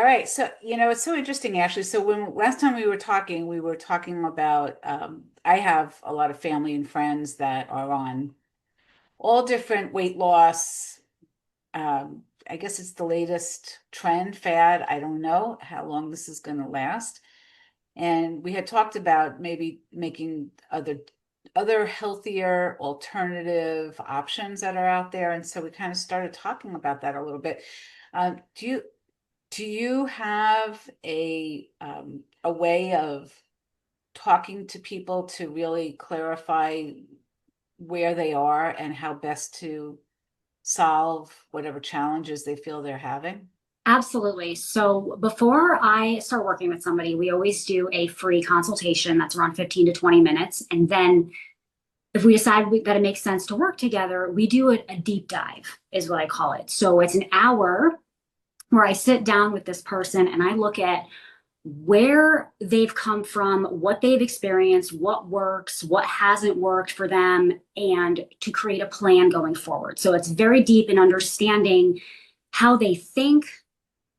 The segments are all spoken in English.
right. So, it's so interesting, Ashley. So when last time we were talking about, I have a lot of family and friends that are on all different weight loss. I guess it's the latest trend, fad. I don't know how long this is going to last. And we had talked about maybe making other healthier alternative options that are out there. And so we kind of started talking about that a little bit. Um, do you do you have a way of talking to people to really clarify where they are and how best to solve whatever challenges they feel they're having? Absolutely. So before I start working with somebody, we always do a free consultation that's around 15 to 20 minutes. And then if we decide we've got to make sense to work together, we do a deep dive, is what I call it. So it's an hour where I sit down with this person and I look at where they've come from, what they've experienced, what works, what hasn't worked for them, and to create a plan going forward. So it's very deep in understanding how they think,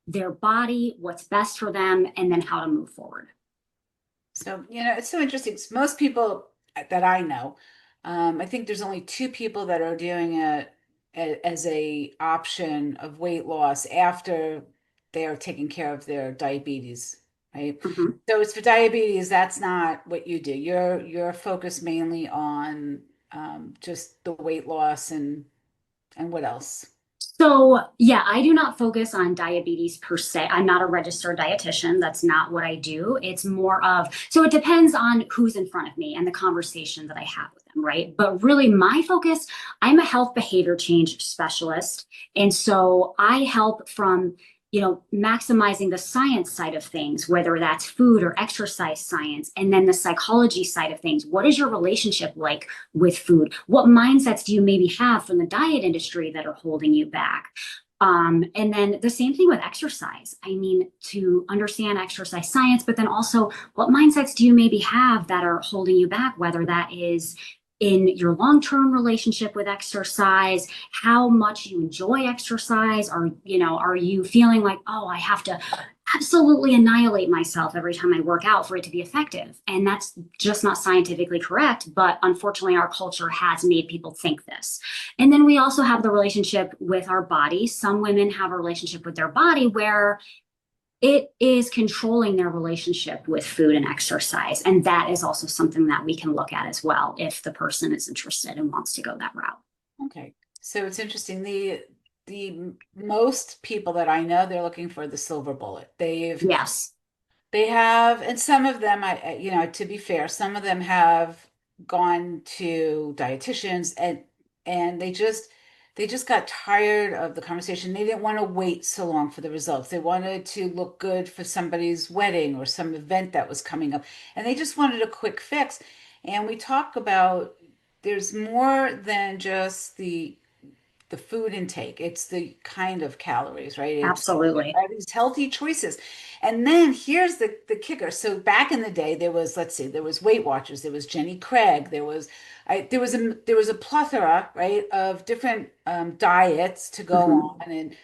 their body, what's best for them, and then how to move forward. So, it's so interesting. 'Cause most people that I know, I think there's only two people that are doing it as a option of weight loss after they are taking care of their diabetes, right? Mhm. So it's for diabetes, that's not what you do. You're focused mainly on just the weight loss and what else? So, yeah, I do not focus on diabetes per se. I'm not a registered dietitian. That's not what I do. It's more of, so it depends on who's in front of me and the conversation that I have with them, right? But really, my focus, I'm a health behavior change specialist. And so I help from maximizing the science side of things, whether that's food or exercise science, and then the psychology side of things. What is your relationship like with food? What mindsets do you maybe have from the diet industry that are holding you back? And then the same thing with exercise. I mean, to understand exercise science, but then also what mindsets do you maybe have that are holding you back, whether that is in your long-term relationship with exercise, how much you enjoy exercise, or are you feeling like, oh, I have to absolutely annihilate myself every time I work out for it to be effective? And that's just not scientifically correct, but unfortunately our culture has made people think this. And then we also have the relationship with our body. Some women have a relationship with their body where it is controlling their relationship with food and exercise. And that is also something that we can look at as well if the person is interested and wants to go that route. Okay. So it's interesting. The most people that I know, they're looking for the silver bullet. Yes. They have, and some of them, to be fair, some of them have gone to dietitians and they just got tired of the conversation. They didn't want to wait so long for the results. They wanted to look good for somebody's wedding or some event that was coming up, and they just wanted a quick fix. And we talk about there's more than just the food intake. It's the kind of calories, right? It's Absolutely. are these healthy choices. And then here's the kicker. So back in the day, there was, let's see, there was Weight Watchers, there was Jenny Craig, there was a plethora, right, of different diets to go Mhm. on,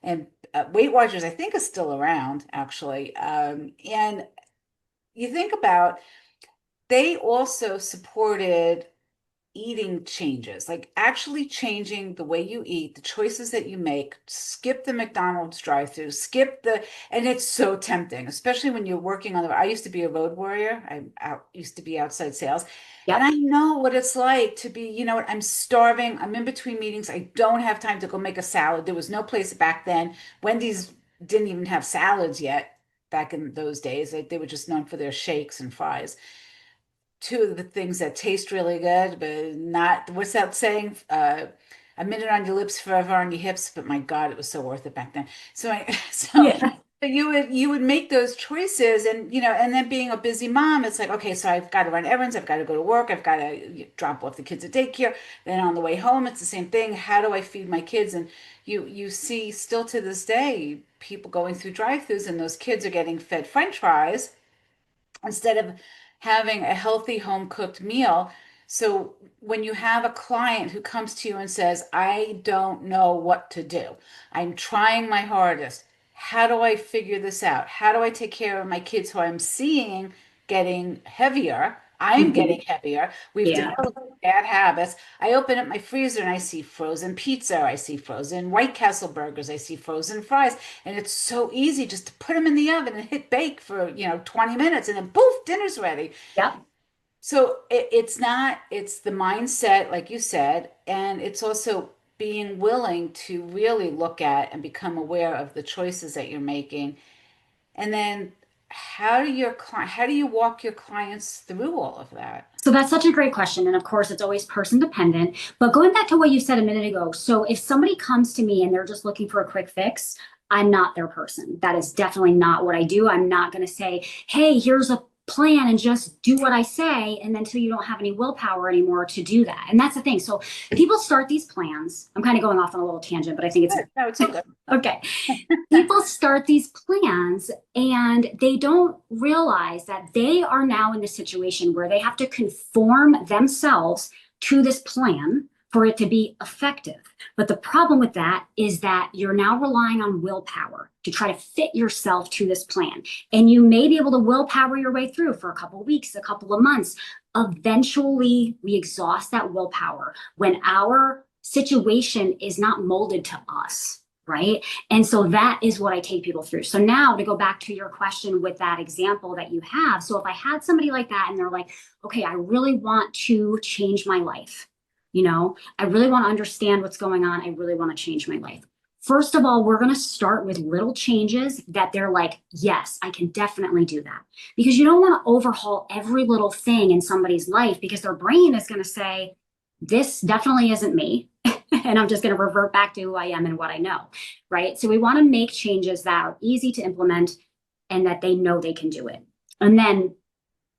and Weight Watchers, I think, is still around actually. And you think about they also supported eating changes, like actually changing the way you eat, the choices that you make, skip the McDonald's drive-through, and it's so tempting, especially when you're working on I used to be a road warrior. Used to be outside sales. And Yep. I know what it's like to be, what, I'm starving. I'm in between meetings. I don't have time to go make a salad. There was no place back then. Wendy's didn't even have salads yet back in those days. They were just known for their shakes and fries, two of the things that taste really good, but not, what's that saying? A minute on your lips, forever on your hips. But my God, it was so worth it back then. So, Yeah. but you would make those choices, and then being a busy mom, it's like, okay, so I've got to run errands, I've got to go to work, I've got to drop off the kids at daycare. Then on the way home, it's the same thing. How do I feed my kids? And you see still to this day people going through drive-throughs, and those kids are getting fed French fries instead of having a healthy home cooked meal. So when you have a client who comes to you and says, I don't know what to do, I'm trying my hardest, how do I figure this out? How do I take care of my kids who I'm seeing getting heavier? I'm Mhm. getting heavier. We've Yeah. developed bad habits. I open up my freezer and I see frozen pizza. I see frozen White Castle burgers. I see frozen fries. And it's so easy just to put them in the oven and hit bake for, 20 minutes and then poof, dinner's ready. Yep. So it's not, it's the mindset, like you said, and it's also being willing to really look at and become aware of the choices that you're making. And then how do you walk your clients through all of that? So that's such a great question. And of course, it's always person dependent. But going back to what you said a minute ago, so if somebody comes to me and they're just looking for a quick fix, I'm not their person. That is definitely not what I do. I'm not going to say, hey, here's a plan and just do what I say. And then until you don't have any willpower anymore to do that. And that's the thing. So people start these plans. I'm kind of going off on a little tangent, but I think it's Good. No, it's all good. okay. People start these plans and they don't realize that they are now in the situation where they have to conform themselves to this plan for it to be effective. But the problem with that is that you're now relying on willpower to try to fit yourself to this plan. And you may be able to willpower your way through for a couple of weeks, a couple of months. Eventually, we exhaust that willpower when our situation is not molded to us, right? And so that is what I take people through. So now to go back to your question with that example that you have. So if I had somebody like that and they're like, okay, I really want to change my life. I really want to understand what's going on. I really want to change my life. First of all, we're going to start with little changes that they're like, yes, I can definitely do that. Because you don't want to overhaul every little thing in somebody's life because their brain is going to say, this definitely isn't me. And I'm just going to revert back to who I am and what I know, right? So we want to make changes that are easy to implement and that they know they can do it. And then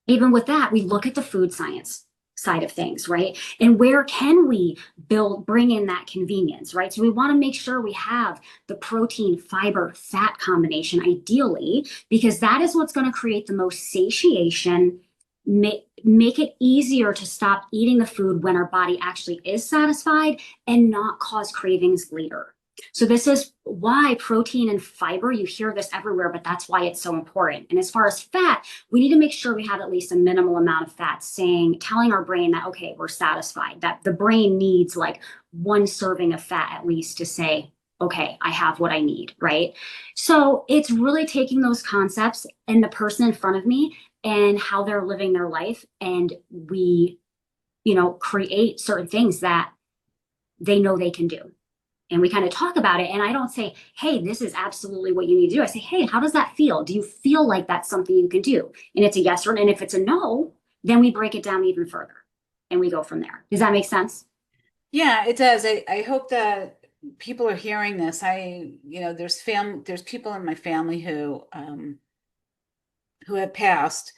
even with that, we look at the food science side of things, right? And where can we bring in that convenience, right? So we want to make sure we have the protein, fiber, fat combination ideally, because that is what's going to create the most satiation, make it easier to stop eating the food when our body actually is satisfied and not cause cravings later. So this is why protein and fiber, you hear this everywhere, but that's why it's so important. And as far as fat, we need to make sure we have at least a minimal amount of fat telling our brain that, okay, we're satisfied, that the brain needs like one serving of fat at least to say, okay, I have what I need, right? So it's really taking those concepts and the person in front of me and how they're living their life. And we, create certain things that they know they can do. And we kind of talk about it. And I don't say, hey, this is absolutely what you need to do. I say, hey, how does that feel? Do you feel like that's something you can do? And it's a yes or no. And if it's a no, then we break it down even further and we go from there. Does that make sense? Yeah, it does. I hope that people are hearing this. There's people in my family who have passed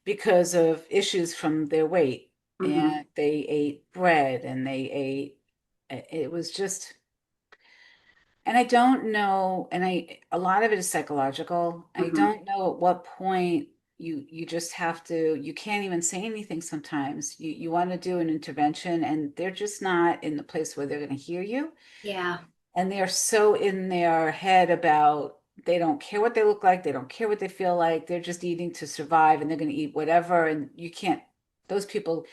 because of issues from their weight. Mm-hmm. And they ate bread and they ate, it was just, and I don't know, a lot of it is psychological. I Mm-hmm. don't know at what point you just have to, you can't even say anything sometimes. You want to do an intervention and they're just not in the place where they're going to hear you. Yeah. And they're so in their head about they don't care what they look like, they don't care what they feel like, they're just eating to survive and they're going to eat whatever. And you can't, those people,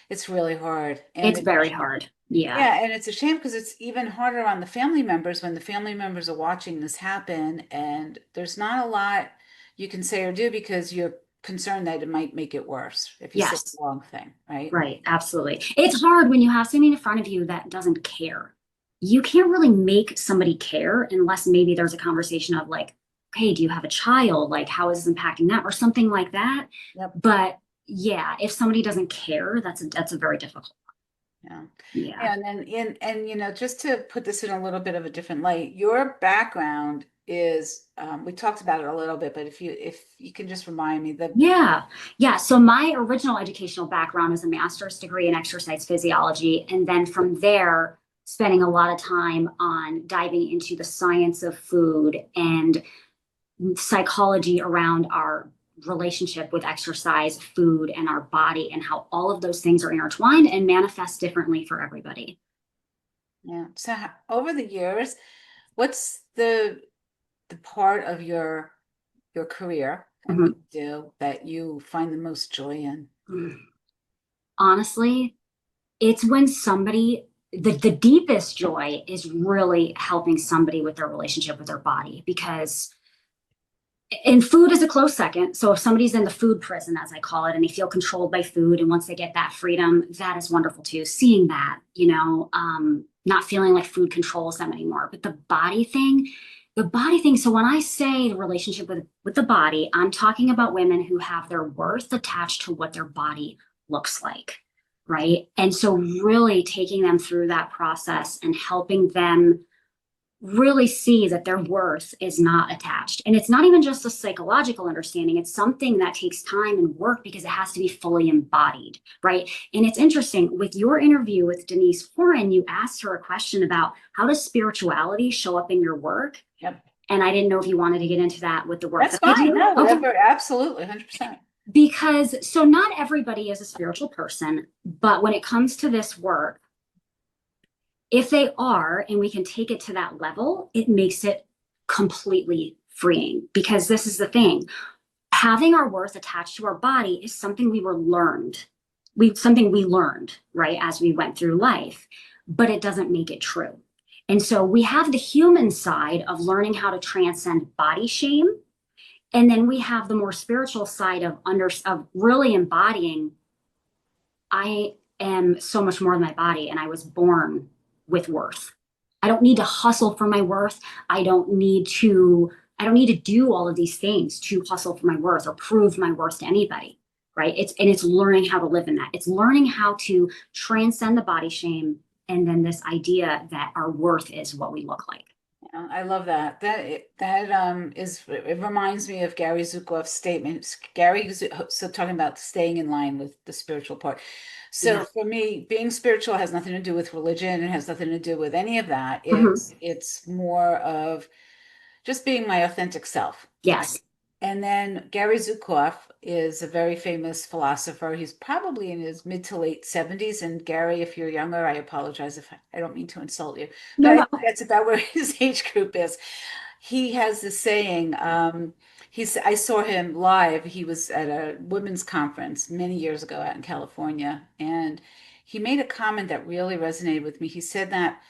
it's really hard. And It's very hard. Yeah. yeah, and it's a shame because it's even harder on the family members when the family members are watching this happen, and there's not a lot you can say or do because you're concerned that it might make it worse if you say the Yes. wrong thing, right? Right. Absolutely. It's hard when you have somebody in front of you that doesn't care. You can't really make somebody care unless maybe there's a conversation of like, hey, do you have a child? Like, how is this impacting that or something like that? Yep. But yeah, if somebody doesn't care, that's a very difficult. Yeah. Yeah. Yeah, and then just to put this in a little bit of a different light, your background is we talked about it a little bit, but if you can just remind me the Yeah. Yeah. So my original educational background is a master's degree in exercise physiology. And then from there, spending a lot of time on diving into the science of food and psychology around our relationship with exercise, food, and our body, and how all of those things are intertwined and manifest differently for everybody. yeah. So over the years, what's the the part of your career and what you do that you find the most joy in? Honestly, it's when somebody, the deepest joy is really helping somebody with their relationship with their body, because and food is a close second. So if somebody's in the food prison, as I call it, and they feel controlled by food, and once they get that freedom, that is wonderful too. Seeing that, not feeling like food controls them anymore. But the body thing. So when I say the relationship with the body, I'm talking about women who have their worth attached to what their body looks like, right? And so really taking them through that process and helping them really see that their worth is not attached. And it's not even just a psychological understanding. It's something that takes time and work because it has to be fully embodied, right? And it's interesting, with your interview with Denise Foran, you asked her a question about how does spirituality show up in your work? Yep. And I didn't know if you wanted to get into that with the work That's that I fine. do. No, Okay. whatever. Absolutely. 100%. Because so not everybody is a spiritual person, but when it comes to this work, if they are, and we can take it to that level, it makes it completely freeing. Because this is the thing, having our worth attached to our body is something we learned, right, as we went through life, but it doesn't make it true. And so we have the human side of learning how to transcend body shame. And then we have the more spiritual side of really embodying, I am so much more than my body, and I was born with worth. I don't need to hustle for my worth. I don't need to do all of these things to hustle for my worth or prove my worth to anybody, right? It's learning how to live in that. It's learning how to transcend the body shame, and then this idea that our worth is what we look like. I love that. It reminds me of Gary Zukav's statement. So talking about staying in line with the spiritual part. So Yeah. for me, being spiritual has nothing to do with religion. It has nothing to do with any of that. It's more of just being my authentic self. Yes. And then Gary Zukov is a very famous philosopher. He's probably in his mid to late 70s. And Gary, if you're younger, I apologize if I don't mean to insult you, but No, I no. think that's about where his age group is. He has this saying, I saw him live. He was at a women's conference many years ago out in California. And he made a comment that really resonated with me. He said that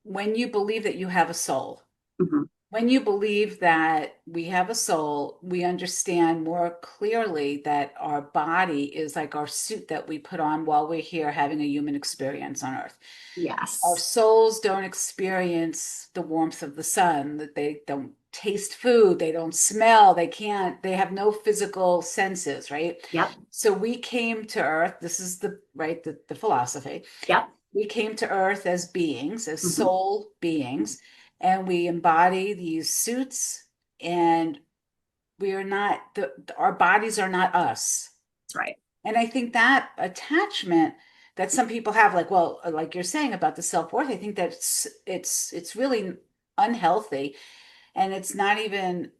when you believe that you have a soul, Mm-hmm. when you believe that we have a soul, we understand more clearly that our body is like our suit that we put on while we're here having a human experience on Earth. Our Yes. souls don't experience the warmth of the sun, that they don't taste food, they don't smell, they have no physical senses, right? Yep. So we came to Earth, this is the philosophy. Yep. We came to Earth as beings, as Mm-hmm. soul beings, and we embody these suits, and we are not our bodies are not us. That's right. And I think that attachment that some people have, like, well, like you're saying about the self-worth, I think that it's really unhealthy, and it's not even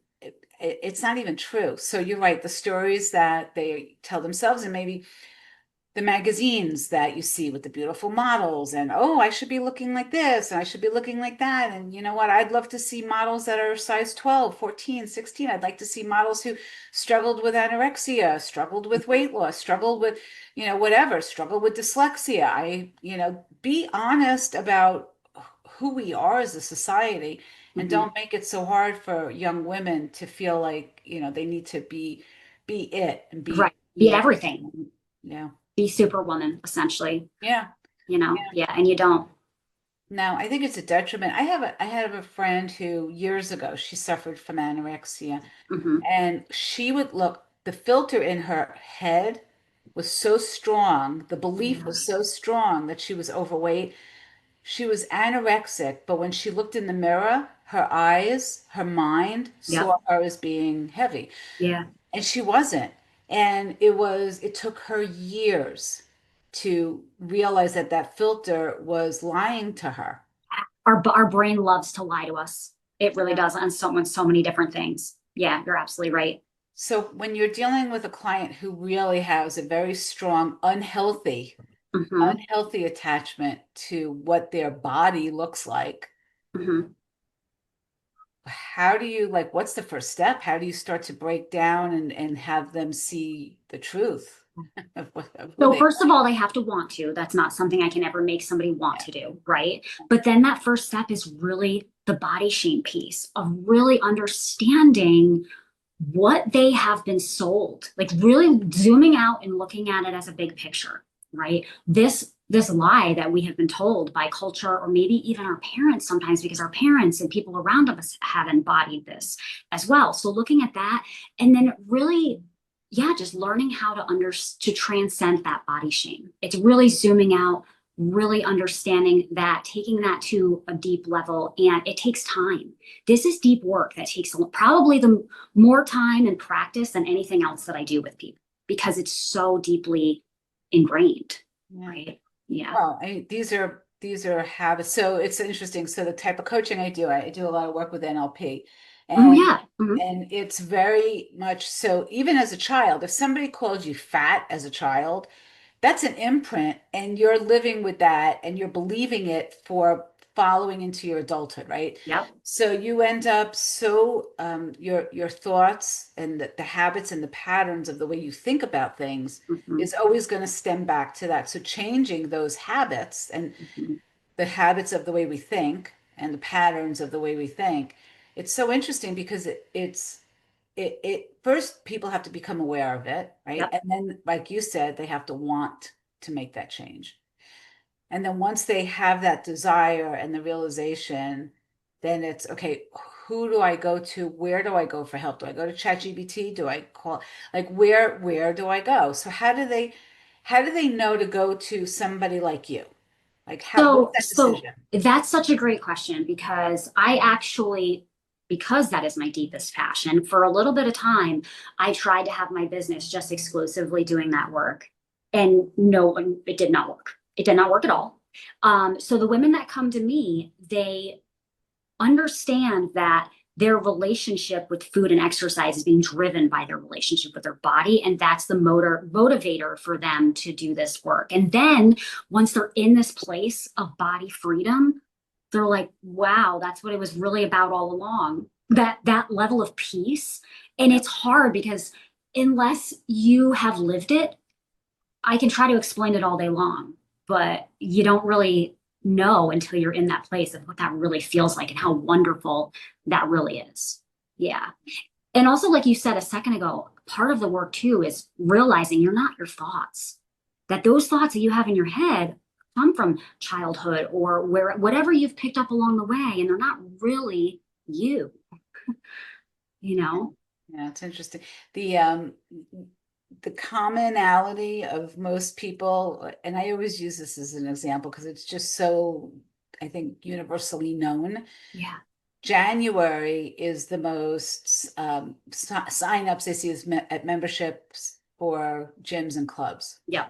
true. So you're right, the stories that they tell themselves, and maybe the magazines that you see with the beautiful models, and oh, I should be looking like this and I should be looking like that. And you know what? I'd love to see models that are size 12, 14, 16. I'd like to see models who struggled with anorexia, struggled with weight loss, struggled with, whatever, struggled with dyslexia. Be honest about who we are as a society, and Mm-hmm. don't make it so hard for young women to feel like, they need to be it and Right. be Be everything. everything. Yeah. Be superwoman, essentially. Yeah. Yeah. Yeah, and you don't. No, I think it's a detriment. I had a friend who years ago she suffered from anorexia, Mm-hmm. and she would look, the filter in her head was so strong, the belief Yeah. was so strong that she was overweight. She was anorexic, but when she looked in the mirror, her eyes, her mind Yep. saw her as being heavy, Yeah. and she wasn't. And it took her years to realize that that filter was lying to her. Our brain loves to lie to us. It really Yeah. does on so many different things. Yeah, you're absolutely right. So when you're dealing with a client who really has a very strong, Mm-hmm. unhealthy attachment to what their body looks like, Mm-hmm. how do you, like, what's the first step? How do you start to break down and have them see the truth of who So they first of all, they have to want to. That's not something I can ever make somebody want are? to do, right? But then that first step is really the body shame piece of really understanding what they have been sold, like really zooming out and looking at it as a big picture, right? This lie that we have been told by culture, or maybe even our parents sometimes, because our parents and people around us have embodied this as well. So looking at that, and then really, yeah, just learning how to transcend that body shame. It's really zooming out, really understanding that, taking that to a deep level, and it takes time. This is deep work that takes probably the more time and practice than anything else that I do with people, because it's so deeply ingrained, Yeah. right? Yeah. Well, these are habits. So it's interesting. So the type of coaching I do a lot of work with NLP, Oh, and yeah. Mhm. and it's very much so. Even as a child, if somebody called you fat as a child, that's an imprint, and you're living with that, and you're believing it for following into your adulthood, right? Yep. So you end up so your thoughts and the habits and the patterns of the way you think about things Mhm. is always going to stem back to that. So changing those habits and Mhm. the habits of the way we think and the patterns of the way we think, it's so interesting because it first people have to become aware of it, right? Yep. And then, like you said, they have to want to make that change. And then once they have that desire and the realization, then it's okay, who do I go to? Where do I go for help? Do I go to ChatGPT? Do I call, like, where do I go? So how do they know to go to somebody like you? Like, what's that So decision? that's such a great question, because I actually, because that is my deepest passion, for a little bit of time, I tried to have my business just exclusively doing that work. And no, it did not work. It did not work at all. So the women that come to me, they understand that their relationship with food and exercise is being driven by their relationship with their body, and that's the motivator for them to do this work. And then once they're in this place of body freedom, they're like, wow, that's what it was really about all along, that level of peace. And Yeah. it's hard because unless you have lived it, I can try to explain it all day long, but you don't really know until you're in that place of what that really feels like and how wonderful that really is. Yeah. And also, like you said a second ago, part of the work too is realizing you're not your thoughts, that those thoughts that you have in your head come from childhood or whatever you've picked up along the way, and they're not really you, you know? Yeah, it's interesting. The commonality of most people, and I always use this as an example because it's just so, I think, universally known. Yeah. January is the most sign-ups they see as at memberships for gyms and clubs. Yeah.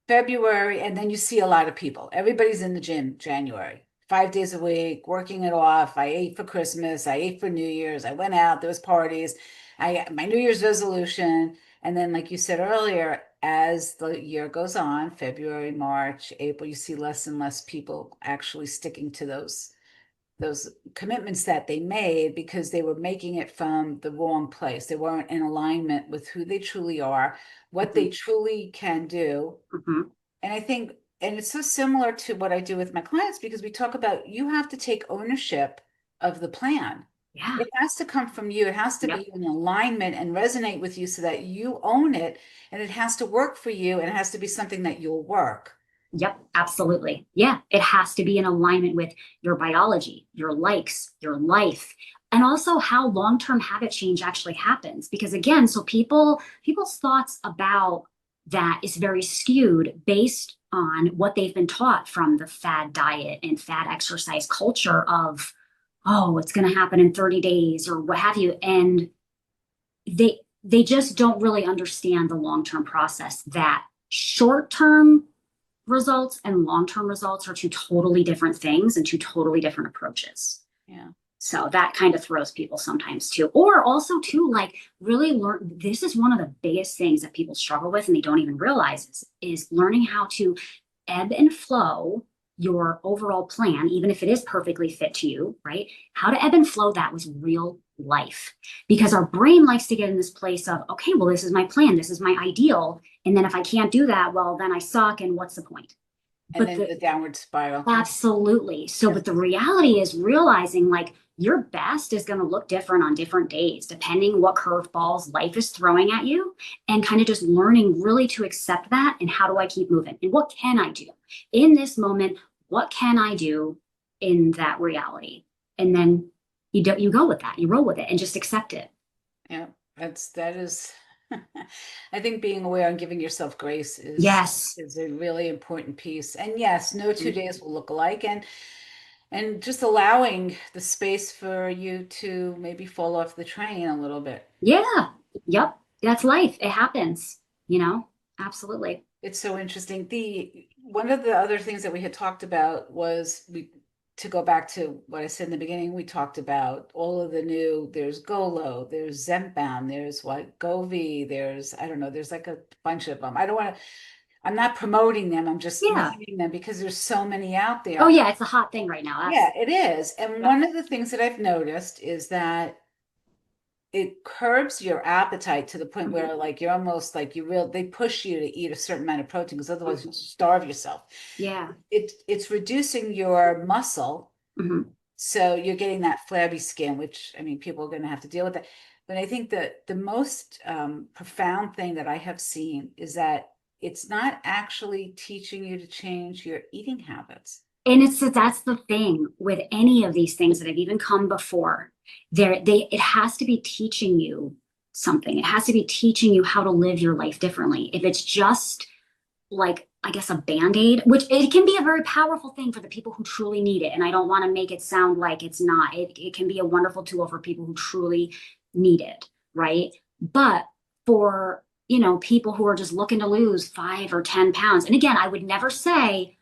February, and then you see a lot of people. Everybody's in the gym January, 5 days a week, working it off. I ate for Christmas. I ate for New Year's. I went out. There was parties. My New Year's resolution. And then, like you said earlier, as the year goes on, February, March, April, you see less and less people actually sticking to those commitments that they made because they were making it from the wrong place. They weren't in alignment with who they truly are, what they Mhm. truly can do. Mhm. And I think, and it's so similar to what I do with my clients because we talk about you have to take ownership of the plan. Yeah. It has to come from you. It has to Yep. be in alignment and resonate with you so that you own it. And it has to work for you. And it has to be something that you'll work. Yep, absolutely. Yeah, it has to be in alignment with your biology, your likes, your life, and also how long-term habit change actually happens. Because again, so people's thoughts about that is very skewed based on what they've been taught from the fad diet and fad exercise culture of, oh, it's going to happen in 30 days or what have you. And they just don't really understand the long-term process, that short-term results and long-term results are two totally different things and two totally different approaches. Yeah. So that kind of throws people sometimes too. Or also too, like really learn, this is one of the biggest things that people struggle with and they don't even realize is learning how to ebb and flow your overall plan, even if it is perfectly fit to you, right? How to ebb and flow that with real life. Because our brain likes to get in this place of, okay, well, this is my plan, this is my ideal. And then if I can't do that, well, then I suck. And what's the point? And But then the downward spiral. absolutely. So, Yes. but the reality is realizing like your best is going to look different on different days, depending what curveballs life is throwing at you, and kind of just learning really to accept that. And how do I keep moving? And what can I do in this moment? What can I do in that reality? And then you go with that, you roll with it and just accept it. Yeah, that is I think being aware and giving yourself grace Yes. is a really important piece. And yes, no 2 days will look alike, and just allowing the space for you to maybe fall off the train a little bit. Yeah. Yep. That's life. It happens, you know? Absolutely. It's so interesting. The one of the other things that we had talked about was we to go back to what I said in the beginning, we talked about all of the new, there's Golo, there's Zempbound, there's what Govy, there's I don't know, there's like a bunch of them. I don't want to, I'm not promoting them, I'm just Yeah. naming them because there's so many out Oh there. yeah, it's a hot thing right now. Yeah, That's it is. And yeah. one of the things that I've noticed is that it curbs your appetite to the point Mhm. where like you're almost like they push you to eat a certain amount of protein because otherwise you starve yourself. Yeah. It's reducing your muscle, Mhm. so you're getting that flabby skin, which I mean people are going to have to deal with that. But I think that the most profound thing that I have seen is that it's not actually teaching you to change your eating habits. And that's the thing with any of these things that have even come before. It has to be teaching you something. It has to be teaching you how to live your life differently. If it's just like, I guess, a band-aid, which it can be a very powerful thing for the people who truly need it. And I don't want to make it sound like it's not. It can be a wonderful tool for people who truly need it, right? But for, people who are just looking to lose 5 or 10 pounds, and again, I would never say,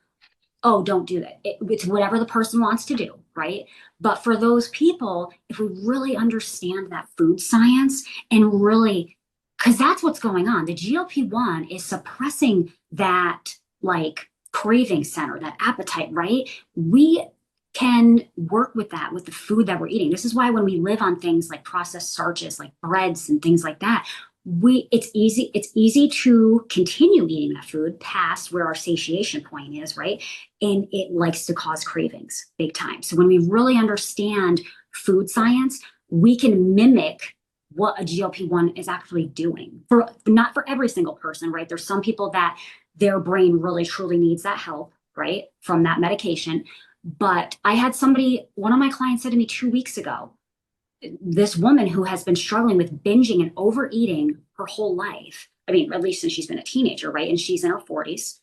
oh, don't do that. It's whatever the person wants to do, right? But for those people, if we really understand that food science and really, because that's what's going on, the GLP-1 is suppressing that like craving center, that appetite, right? We can work with that with the food that we're eating. This is why when we live on things like processed starches, like breads and things like that, it's easy to continue eating that food past where our satiation point is, right? And it likes to cause cravings big time. So when we really understand food science, we can mimic what a GLP-1 is actually doing. For not for every single person, right? There's some people that their brain really truly needs that help, right? From that medication. But I had one of my clients said to me 2 weeks ago, this woman who has been struggling with binging and overeating her whole life. I mean, at least since she's been a teenager, right? And she's in her 40s.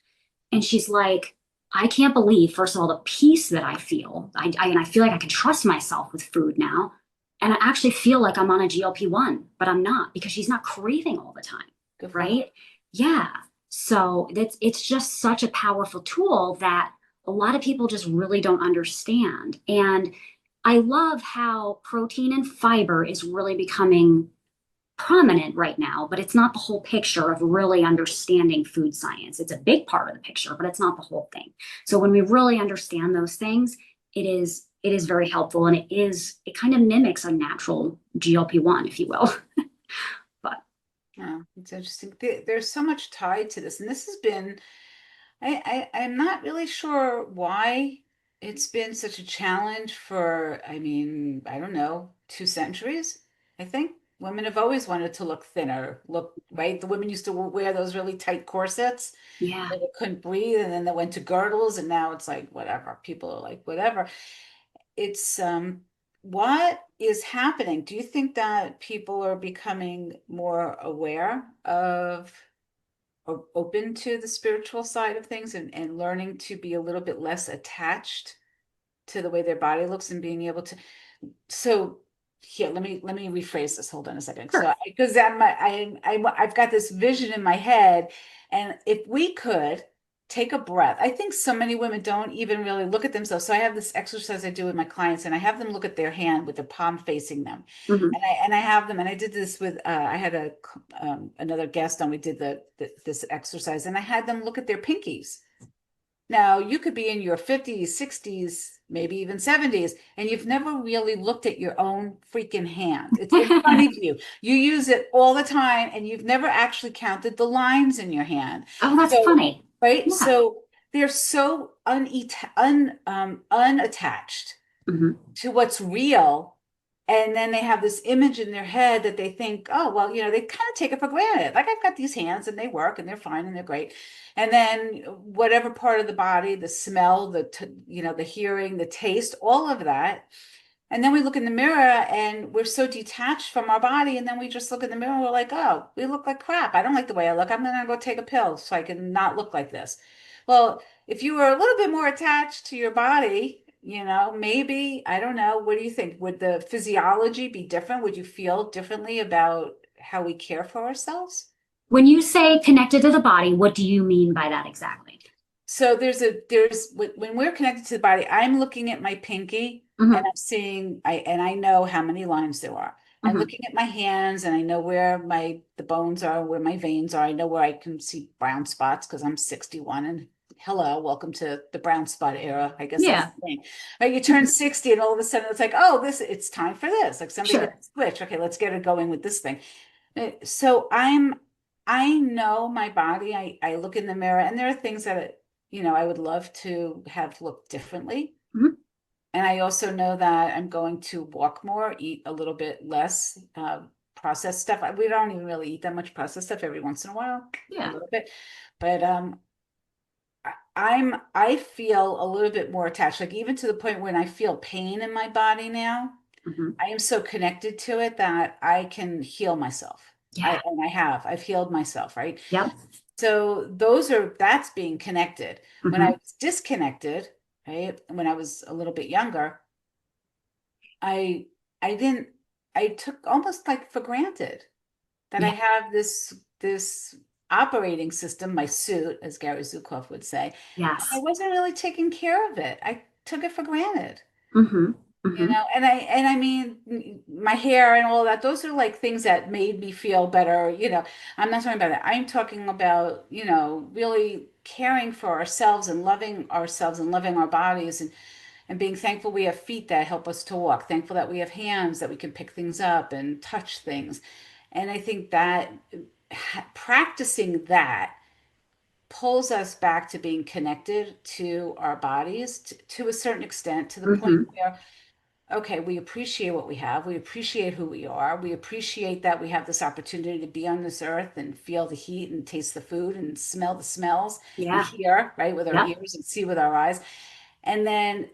And she's like, I can't believe, first of all, the peace that I feel. And I feel like I can trust myself with food now. And I actually feel like I'm on a GLP-1, but I'm not because she's not craving all the time, Good for her. right? Yeah. So it's just such a powerful tool that a lot of people just really don't understand. And I love how protein and fiber is really becoming prominent right now, but it's not the whole picture of really understanding food science. It's a big part of the picture, but it's not the whole thing. So when we really understand those things, it is very helpful, and it kind of mimics a natural GLP-1, if you will. But Yeah, it's interesting. There's so much tied to this, and this has been I'm not really sure why it's been such a challenge for, I mean, I don't know, 2 centuries. I think women have always wanted to look thinner, look, right? The women used to wear those really tight corsets yeah. that they couldn't breathe, and then they went to girdles, and now it's like whatever. People are like, whatever. It's what is happening? Do you think that people are becoming more aware of open to the spiritual side of things, and learning to be a little bit less attached to the way their body looks and being able to so here let me rephrase this, hold on a second, so Sure. because I've got this vision in my head, and if we could take a breath. I think so many women don't even really look at themselves. So I have this exercise I do with my clients, and I have them look at their hand with their palm facing them. Mhm. And I have them, and I did this with I had another guest on. We did this exercise, and I had them look at their pinkies. Now, you could be in your 50s, 60s, maybe even 70s, and you've never really looked at your own freaking hand. It's in front of you. You use it all the time, and you've never actually counted the lines in your hand. Oh, that's So, funny. right? Yeah. So they're so unattached Hmm. to what's real. And then they have this image in their head that they think, oh, well, they kind of take it for granted. Like, I've got these hands and they work and they're fine and they're great. And then whatever part of the body, the smell, the hearing, the taste, all of that. And then we look in the mirror and we're so detached from our body. And then we just look in the mirror and we're like, oh, we look like crap. I don't like the way I look. I'm going to go take a pill so I can not look like this. Well, if you were a little bit more attached to your body, maybe, I don't know, what do you think? Would the physiology be different? Would you feel differently about how we care for ourselves? When you say connected to the body, what do you mean by that exactly? So when we're connected to the body, I'm looking at my pinky and Hmm. I'm seeing, I know how many lines there are. I'm Hmm. looking at my hands and I know where the bones are, where my veins are. I know where I can see brown spots because I'm 61 and hello, welcome to the brown spot era. I guess that's Yeah. the thing. Right? You turn 60 and all of a sudden it's like, oh, it's time for this. Like somebody hit Sure. a switch. Okay, let's get it going with this thing. So I know my body. I look in the mirror and there are things that, I would love to have looked differently. Hmm. And I also know that I'm going to walk more, eat a little bit less processed stuff. We don't even really eat that much processed stuff every once in a while, a Yeah. little bit. But I feel a little bit more attached, like even to the point when I feel pain in my body now. Hmm. I am so connected to it that I can heal myself. Yeah. I've healed myself, right? Yep. So that's being connected. When I Hmm. was disconnected, right? When I was a little bit younger, I I didn't I took almost like for granted that I Yeah. have this operating system, my suit, as Gary Zukov would say. I Yes. wasn't really taking care of it. I took it for granted. Hmm. Hmm. And I mean, my hair and all that, those are like things that made me feel better. I'm not talking about that. I'm talking about, really caring for ourselves and loving our bodies and being thankful we have feet that help us to walk, thankful that we have hands that we can pick things up and touch things. And I think that practicing that pulls us back to being connected to our bodies to a certain extent, to the point Hmm. where okay, we appreciate what we have. We appreciate who we are. We appreciate that we have this opportunity to be on this earth and feel the heat and taste the food and smell the smells and Yeah. hear, right, with our Yep. ears and see with our eyes. And then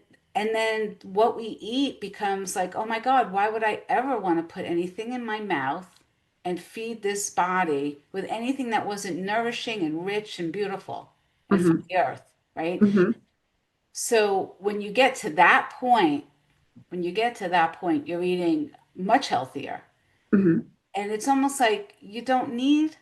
what we eat becomes like, oh my God, why would I ever want to put anything in my mouth and feed this body with anything that wasn't nourishing and rich and beautiful and from Hmm. the earth, right? Hmm. So when you get to that point, you're eating much healthier. Hmm. And it's almost like you don't need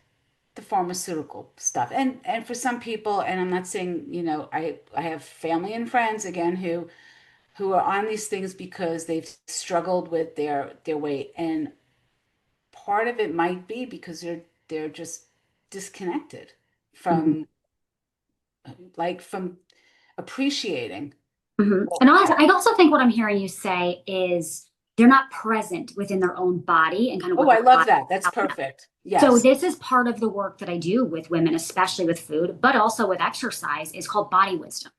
the pharmaceutical stuff. And for some people, and I'm not saying, I have family and friends again who are on these things because they've struggled with their weight. And part of it might be because they're just disconnected Hmm. from from appreciating Hmm. what And we also, have. I also think what I'm hearing you say is they're not present within their own body and kind of Oh, what I their love body that. That's is telling them. perfect. So Yes. this is part of the work that I do with women, especially with food, but also with exercise, is called body wisdom.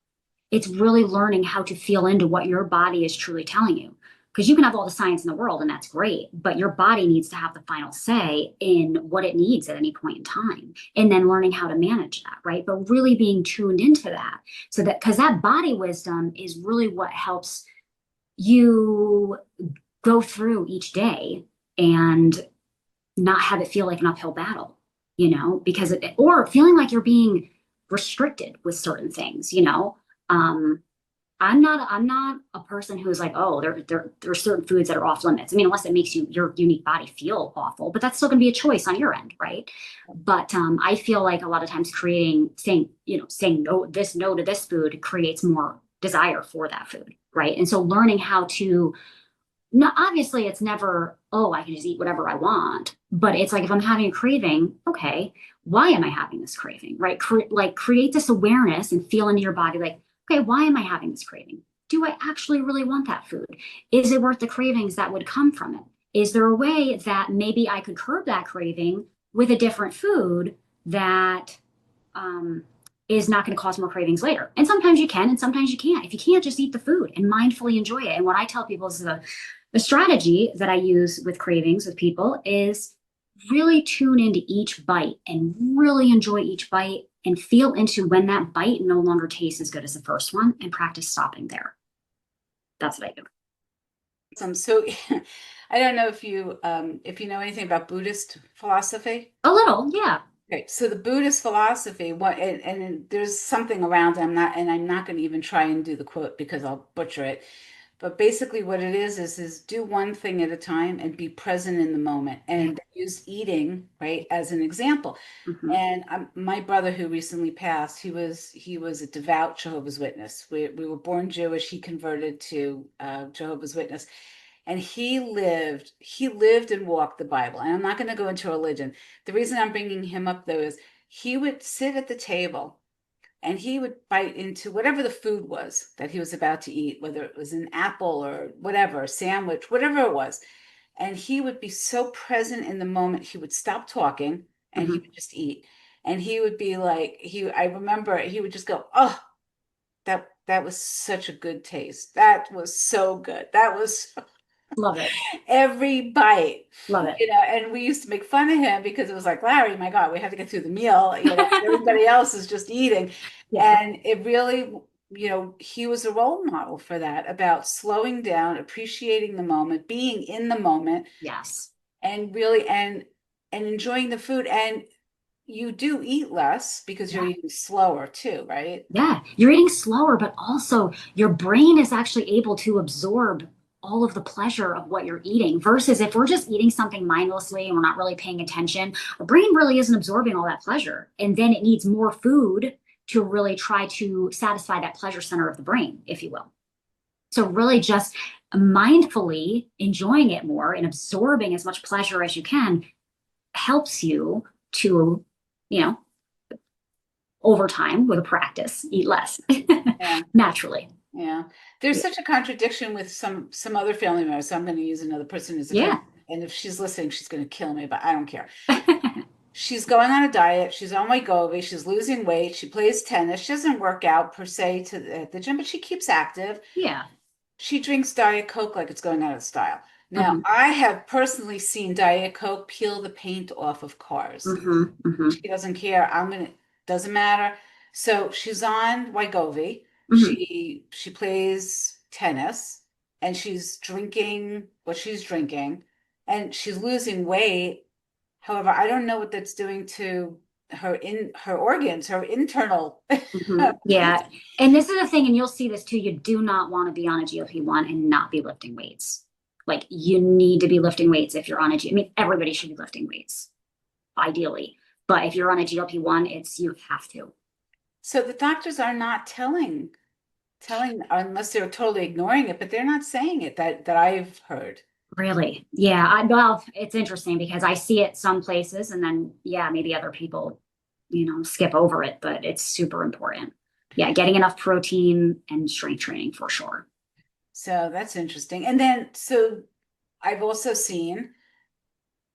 It's really learning how to feel into what your body is truly telling you. Because you can have all the science in the world, and that's great, but your body needs to have the final say in what it needs at any point in time. And then learning how to manage that, right? But really being tuned into that. So that, because that body wisdom is really what helps you go through each day and not have it feel like an uphill battle, because or feeling like you're being restricted with certain things, Um, I'm not a person who's like, oh, there are certain foods that are off limits. I mean, unless it makes your unique body feel awful, but that's still gonna be a choice on your end, right? But I feel like a lot of times saying no to this food creates more desire for that food, right? And so learning how to Now, obviously, it's never, oh, I can just eat whatever I want. But it's like if I'm having a craving, okay, why am I having this craving? Right? Like create this awareness and feel into your body, like, okay, why am I having this craving? Do I actually really want that food? Is it worth the cravings that would come from it? Is there a way that maybe I could curb that craving with a different food that um, is not going to cause more cravings later? And sometimes you can, and sometimes you can't. If you can't, just eat the food and mindfully enjoy it. And what I tell people is the strategy that I use with cravings with people is really tune into each bite and really enjoy each bite and feel into when that bite no longer tastes as good as the first one and practice stopping there. That's what I do. So I don't know if you know anything about Buddhist philosophy. A little, yeah. Okay, so the Buddhist philosophy, and there's something around it, I'm not going to even try and do the quote because I'll butcher it. But basically what it is do one thing at a time and be present in the moment. Yeah. And they use eating, right, as an example. Mm-hmm. And my brother who recently passed, he was a devout Jehovah's Witness. We were born Jewish. He converted to Jehovah's Witness, and he lived and walked the Bible. And I'm not going to go into religion. The reason I'm bringing him up though is he would sit at the table and he would bite into whatever the food was that he was about to eat, whether it was an apple or whatever, a sandwich, whatever it was. And he would be so present in the moment, he would stop talking and he Mm-hmm. would just eat. And he would be like, I remember he would just go, oh, that was such a good taste. That was so good. That was Love it. every bite, Love it. and we used to make fun of him because it was like, Larry, my God, we have to get through the meal, everybody else is just eating. Yeah. And it really, he was a role model for that, about slowing down, appreciating the moment, being in the moment, Yes. and really, and enjoying the food. And you do eat less because you're Yeah. eating slower too, right? Yeah, you're eating slower, but also your brain is actually able to absorb all of the pleasure of what you're eating versus if we're just eating something mindlessly and we're not really paying attention, our brain really isn't absorbing all that pleasure. And then it needs more food to really try to satisfy that pleasure center of the brain, if you will. So really just mindfully enjoying it more and absorbing as much pleasure as you can helps you to, you know, over time with a practice, eat less Yeah. naturally. Yeah, there's Yeah. such a contradiction with some other family members. So I'm going to use another person as a Yeah. family, and if she's listening, she's going to kill me, but I don't care. She's going on a diet. She's on Wegovy. She's losing weight. She plays tennis. She doesn't work out per se at the gym, but she keeps active. Yeah. She drinks Diet Coke like it's going out of style. Now, Hmm. I have personally seen Diet Coke peel the paint off of cars. Hmm. Hmm. She doesn't care. Doesn't matter. So she's on Wegovy. Hmm. She plays tennis and she's drinking what she's drinking and she's losing weight. However, I don't know what that's doing to her organs, her internal. Hmm. Yeah. And this is the thing, and you'll see this too. You do not want to be on a GLP-1 and not be lifting weights. Like you need to be lifting weights if you're on a G. I mean, everybody should be lifting weights, ideally. But if you're on a GLP-1, it's you have to. So the doctors are not telling unless they're totally ignoring it, but they're not saying it that I've heard. Really? Yeah. Well, it's interesting because I see it some places and then, yeah, maybe other people, skip over it, but it's super important. Yeah. Getting enough protein and strength training for sure. So that's interesting. And then, so I've also seen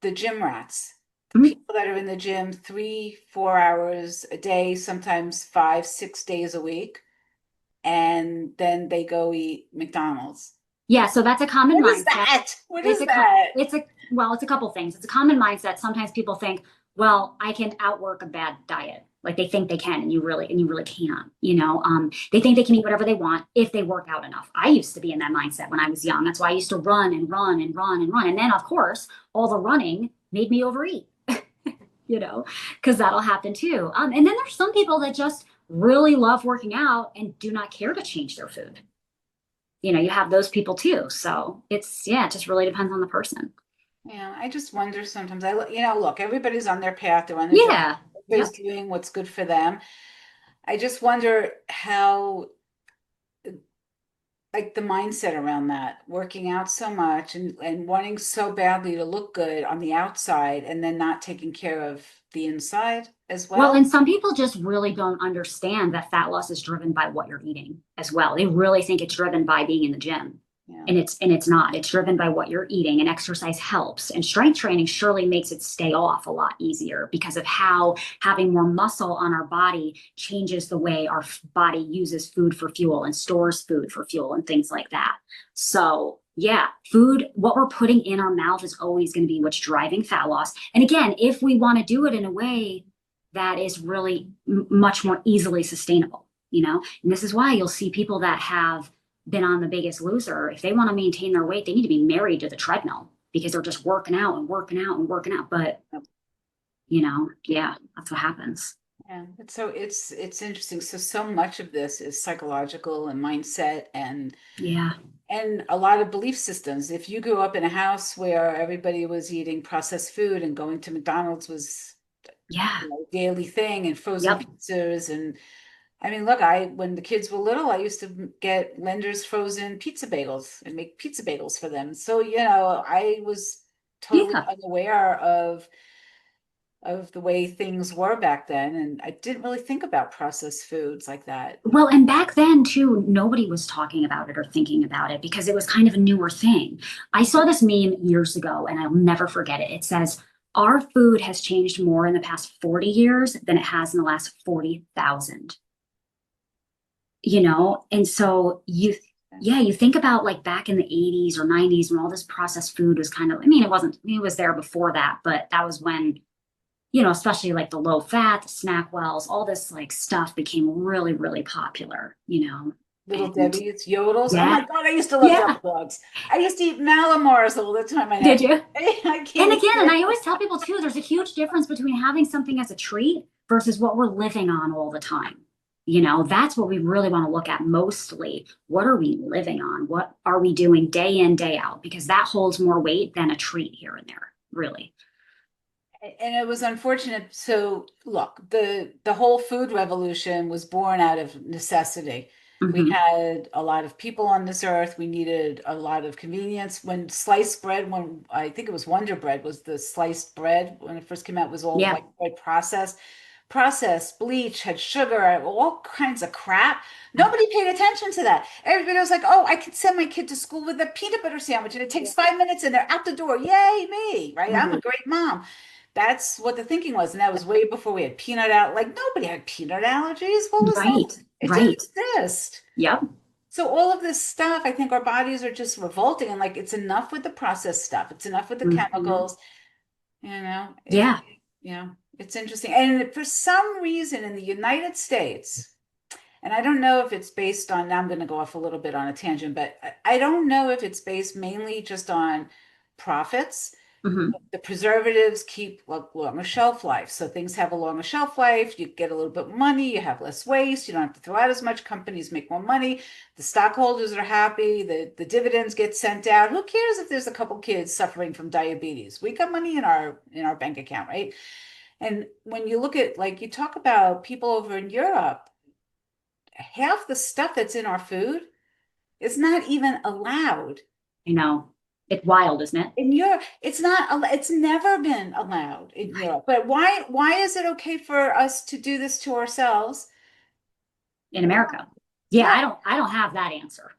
the gym rats, the Mhm. people that are in the gym 3, 4 hours a day, sometimes 5, 6 days a week, and then they go eat McDonald's. Yeah. So that's a common What is mindset. that? What It's is a, that? it's a couple things. It's a common mindset. Sometimes people think, well, I can outwork a bad diet. Like they think they can, and you really can't. They think they can eat whatever they want if they work out enough. I used to be in that mindset when I was young. That's why I used to run and run and run and run. And then, of course, all the running made me overeat. Because that'll happen too. And then there's some people that just really love working out and do not care to change their food. You have those people too. So it just really depends on the person. Yeah, I just wonder sometimes. Look, everybody's on their path, they're on their journey, Yeah. everybody's Yep. doing what's good for them. I just wonder how like the mindset around that, working out so much and wanting so badly to look good on the outside and then not taking care of the inside as Well, well. and some people just really don't understand that fat loss is driven by what you're eating as well. They really think it's driven by being in the gym. Yeah. And it's not. It's driven by what you're eating, and exercise helps. And strength training surely makes it stay off a lot easier because of how having more muscle on our body changes the way our body uses food for fuel and stores food for fuel and things like that. So yeah, food, what we're putting in our mouth is always going to be what's driving fat loss. And again, if we want to do it in a way that is really much more easily sustainable, and this is why you'll see people that have been on The Biggest Loser. If they want to maintain their weight, they need to be married to the treadmill because they're just working out and working out and working out. But yeah, that's what happens. Yeah. So it's interesting. So much of this is psychological and mindset Yeah, and a lot of belief systems. If you grew up in a house where everybody was eating processed food and going to McDonald's was yeah, a daily thing and frozen yep, pizzas and I mean, look, when the kids were little, I used to get Lender's frozen pizza bagels and make pizza bagels for them. So, I was totally yeah. unaware of the way things were back then, and I didn't really think about processed foods like that. Well, and back then too, nobody was talking about it or thinking about it because it was kind of a newer thing. I saw this meme years ago and I'll never forget it. It says, our food has changed more in the past 40 years than it has in the last 40,000. And so you think about like back in the 80s or 90s when all this processed food was kind of, it was there before that, but that was when, especially like the low fat, the snack wells, all this like stuff became really, really popular. Little And Debbie's, Yodels. Oh my yeah, God, I used to love yeah. Double Dogs. I used to eat Malamars all the time. I know. Did you? I And can't again, and eat I always tell people too, there's a huge difference between having something as a treat versus what we're living on all the time. That's what we really want to look at mostly. What are we living on? What are we doing day in, day out? Because that holds more weight than a treat here and there, really. And it was unfortunate. So look, the whole food revolution was born out of necessity. We Hmm. had a lot of people on this earth. We needed a lot of convenience. When sliced bread, when I think it was Wonder Bread, was the sliced bread when it first came out, was all Yeah. white bread processed, bleach, had sugar, all kinds of crap. Nobody paid attention to that. Everybody was like, oh, I could send my kid to school with a peanut butter sandwich and it takes 5 minutes and they're out the door. Yay, me, right? I'm a Mhm. great mom. That's what the thinking was. And that was way before we had peanut out. Like nobody had peanut allergies. What was that? Right. It didn't Right. exist. Yep. So all of this stuff, I think our bodies are just revolting and like it's enough with the processed stuff. It's enough with the Hmm. chemicals, you know. Yeah. It's interesting. And for some reason in the United States, and I don't know if it's based on, now I'm going to go off a little bit on a tangent, but I don't know if it's based mainly just on profits. Hmm. The preservatives keep like longer shelf life. So things have a longer shelf life. You get a little bit more money. You have less waste. You don't have to throw out as much. Companies make more money. The stockholders are happy. The dividends get sent out. Who cares if there's a couple kids suffering from diabetes? We got money in our bank account, right? And when you look at like you talk about people over in Europe, half the stuff that's in our food is not even allowed. I know. It's wild, isn't it? In Europe, it's never been allowed in Right. Europe. But why is it okay for us to do this to ourselves? In America. Yeah, Yeah, I don't have that answer.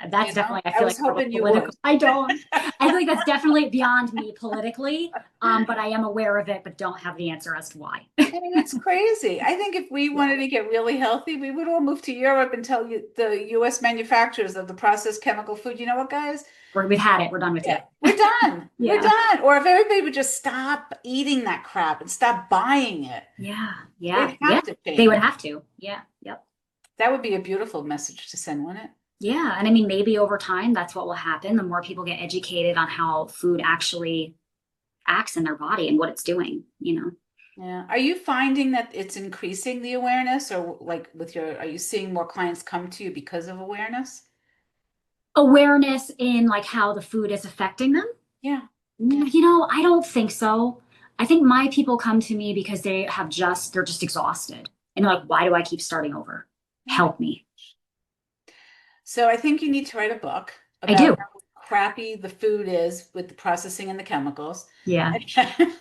That's definitely, I I feel was like more of a hoping you political. would. I don't. I feel like that's definitely beyond me politically. But I am aware of it, but don't have the answer as to why. I mean, it's crazy. I think if we Yeah. wanted to get really healthy, we would all move to Europe and tell you the US manufacturers of the processed chemical food, you know what, guys? We've had it. We're done with you. Yeah, we're done. We're Yeah. done. Or if everybody would just stop eating that crap and stop buying it, Yeah. Yeah. it'd Yeah. have to They would change. have to. Yeah. Yep. That would be a beautiful message to send, wouldn't it? Yeah. And I mean, maybe over time, that's what will happen. The more people get educated on how food actually acts in their body and what it's doing. Yeah. Are you finding that it's increasing the awareness or like are you seeing more clients come to you because of awareness? Awareness in like how the food is affecting them. Yeah. Yeah. I don't think so. I think my people come to me because they're just exhausted. And they're like, why do I keep starting over? Yeah. Help me. So I think you need to write a book I about do. how crappy the food is with the processing and the chemicals, Yeah. and,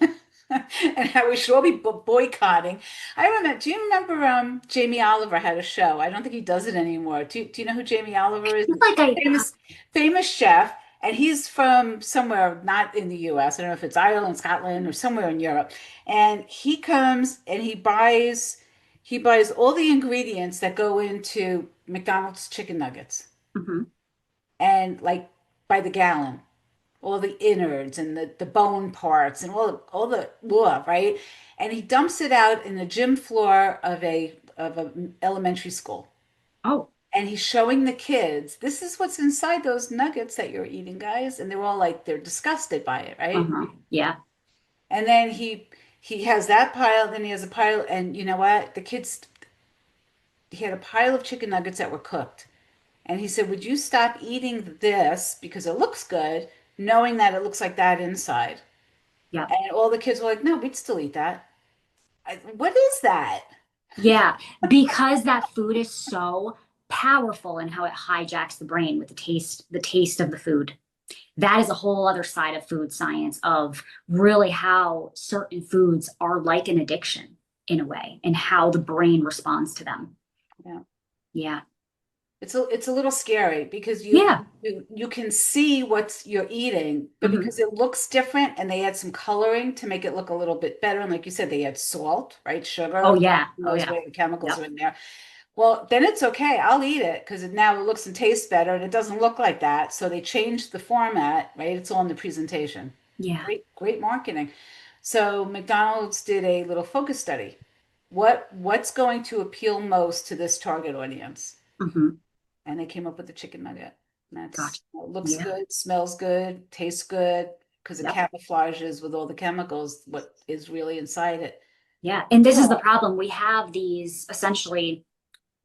and how we should all be boycotting. I remember. Do you remember Jamie Oliver had a show? I don't think he does it anymore. Do you know who Jamie Oliver is? Feel like Famous famous chef, and he's from somewhere not in the U.S. I don't know if it's Ireland, Scotland, or somewhere in Europe. And he comes and he buys all the ingredients that go into McDonald's chicken nuggets, mhm. and like by the gallon, all the innards and the bone parts and all the right? And he dumps it out in the gym floor of a elementary school. Oh, And he's showing the kids, this is what's inside those nuggets that you're eating, guys. And they're all like, they're disgusted by it, right? uh-huh. Yeah. And then he has that pile, then he has a pile, and you know what? The kids, he had a pile of chicken nuggets that were cooked. And he said, would you stop eating this because it looks good, knowing that it looks like that inside? Yeah. And all the kids were like, no, we'd still eat that. What is that? Yeah. Because that food is so powerful in how it hijacks the brain with the taste of the food. That is a whole other side of food science of really how certain foods are like an addiction in a way and how the brain responds to them. Yeah. Yeah. It's a little scary because Yeah. you can see what you're eating, but Mhm. because it looks different and they add some coloring to make it look a little bit better. And like you said, they add salt, right? Oh Sugar, God yeah. Oh knows yeah. where the chemicals Yep. are in there. Well, then it's okay. I'll eat it because now it looks and tastes better and it doesn't look like that. So they changed the format, right? It's all in the presentation. Yeah. Great marketing. So McDonald's did a little focus study. What's going to appeal most to this target audience? Hmm. And they came up with the chicken nugget. And Gotcha. looks Yeah. good, smells good, tastes good, because it Yep. camouflages with all the chemicals what is really inside it. Yeah. And this is the Oh, problem. We have these essentially,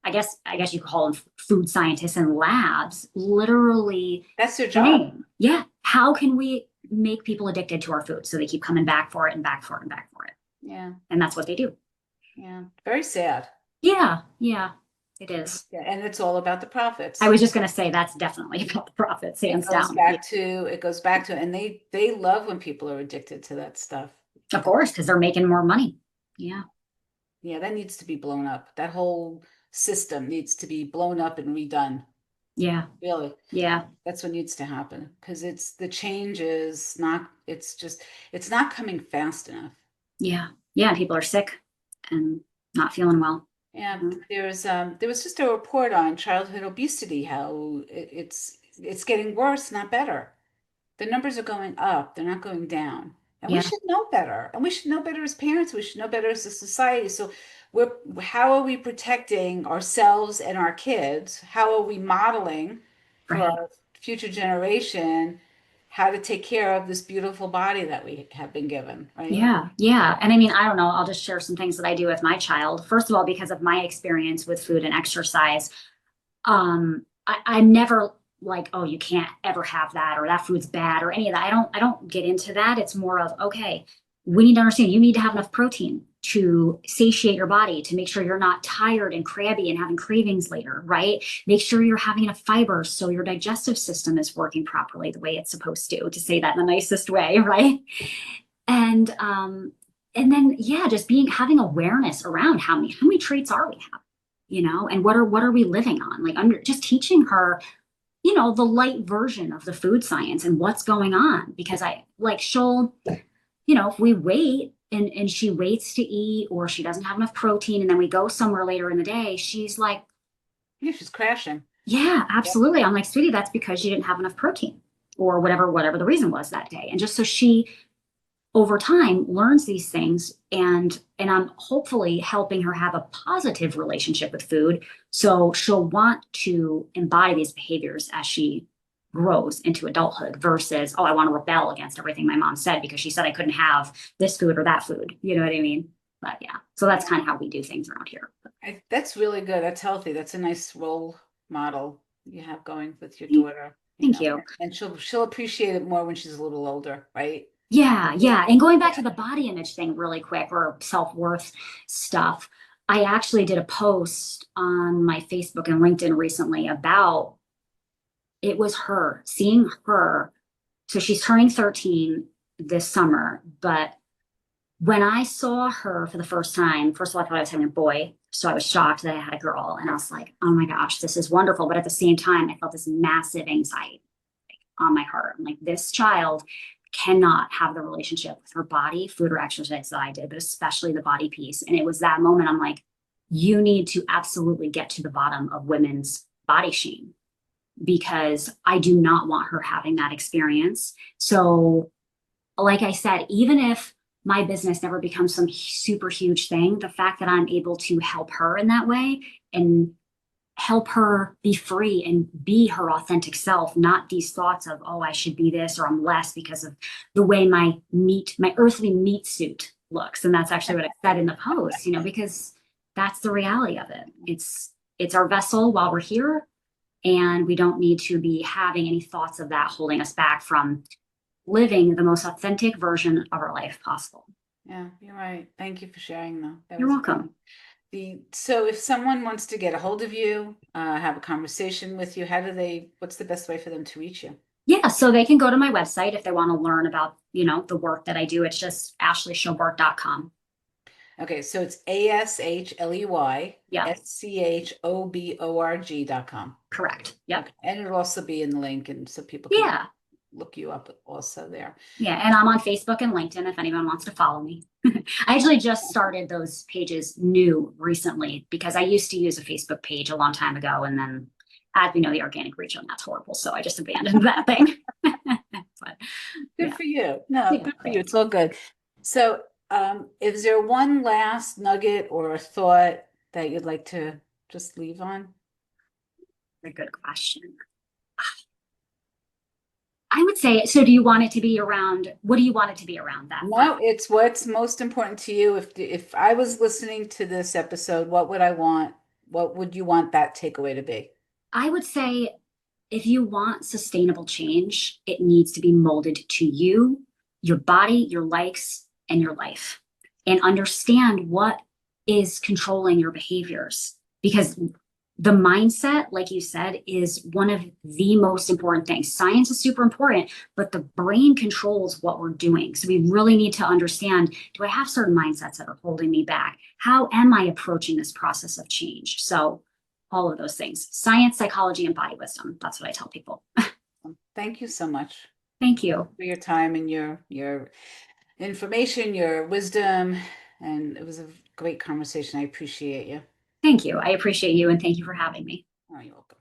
I guess you could call them food scientists in labs, literally that's their job. saying, yeah, how can we make people addicted to our food so they keep coming back for it and back for it and back for it? Yeah, And that's what they do. yeah. Very sad. Yeah, yeah, it is. Yeah, and it's all about the I profits. was just going to say that's definitely about the profits, It hands goes down. Yeah. back to it goes back to, and they love when people are addicted to that stuff. Of course, because they're making more money. Yeah, Yeah, that needs to be blown up. That whole system needs to be blown up and redone. yeah, Really. yeah, That's what needs to happen because it's the change is not, it's not coming fast enough. yeah, yeah. People are sick and not feeling well. Yeah, Mhm. there was just a report on childhood obesity, how it's getting worse, not better. The numbers are going up, they're not going down. And we Yeah, should know better. And we should know better as parents, we should know better as a society. So how are we protecting ourselves and our kids? How are we modeling for right. our future generation how to take care of this beautiful body that we have been given, right? Yeah, yeah. And I mean, I don't know, I'll just share some things that I do with my child. First of all, because of my experience with food and exercise, I'm never like, oh, you can't ever have that or that food's bad or any of that. I don't get into that. It's more of, okay, we need to understand you need to have enough protein to satiate your body, to make sure you're not tired and crabby and having cravings later, right? Make sure you're having enough fiber so your digestive system is working properly the way it's supposed to say that in the nicest way, right? And and then yeah, just being having awareness around how many traits are we having, and what are we living on? Like under just teaching her, the light version of the food science and what's going on. Because I like she'll, if we wait and she waits to eat or she doesn't have enough protein and then we go somewhere later in the day, she's like, Yeah, she's crashing. yeah, Yep. absolutely. I'm like, sweetie, that's because you didn't have enough protein or whatever the reason was that day. And just so she over time learns these things and I'm hopefully helping her have a positive relationship with food so she'll want to embody these behaviors as she grows into adulthood versus, oh, I want to rebel against everything my mom said because she said I couldn't have this food or that food. You know what I mean? But yeah, so that's kind of how we do things around here. That's really good. That's healthy. That's a nice role model you have going with your daughter, Thank you. and she'll appreciate it more when she's a little older, right? Yeah, yeah. And going back Yeah. to the body image thing really quick or self-worth stuff, I actually did a post on my Facebook and LinkedIn recently about it was her, seeing her. So she's turning 13 this summer, but when I saw her for the first time, first of all, I thought I was having a boy. So I was shocked that I had a girl. And I was like, oh my gosh, this is wonderful. But at the same time, I felt this massive anxiety on my heart. I'm like, this child cannot have the relationship with her body, food or exercise that I did, but especially the body piece. And it was that moment I'm like, you need to absolutely get to the bottom of women's body shame, because I do not want her having that experience. So, like I said, even if my business never becomes some super huge thing, the fact that I'm able to help her in that way and help her be free and be her authentic self, not these thoughts of, oh, I should be this or I'm less because of the way my earthly meat suit looks. And that's actually what I said in the post, because that's the reality of it. It's our vessel while we're here, and we don't need to be having any thoughts of that holding us back from living the most authentic version of our life possible. Yeah, you're right. Thank you for sharing that. You're welcome. So if someone wants to get a hold of you, have a conversation with you, what's the best way for them to reach you? Yeah, so they can go to my website if they want to learn about, the work that I do. It's just ashleyschoborg.com. Okay, so it's ASHLEY Yeah. SCHOBORG.com. Correct. Yep. Okay. And it'll also be in the link, and so people can look you up also there. Yeah, and I'm on Facebook and LinkedIn if anyone wants to follow me. I actually just started those pages new recently because I used to use a Facebook page a long time ago, and then as we know, the organic reach on that's horrible, so I just abandoned that thing. But, good for you. No, good for you. It's all good. So is there one last nugget or a thought that you'd like to just leave on? A good question. I would say, so do you want it to be around, what do you want it to be around that? No, it's what's most important to you. If I was listening to this episode, what would I want? What would you want that takeaway to be? I would say if you want sustainable change, it needs to be molded to you, your body, your likes, and your life. And understand what is controlling your behaviors. Because the mindset, like you said, is one of the most important things. Science is super important, but the brain controls what we're doing. So we really need to understand, do I have certain mindsets that are holding me back? How am I approaching this process of change? So all of those things, science, psychology, and body wisdom. That's what I tell people. Thank you so much. Thank you for your time and your information, your wisdom. And it was a great conversation. I appreciate you. Thank you. I appreciate you, and thank you for having me. Oh, you're welcome.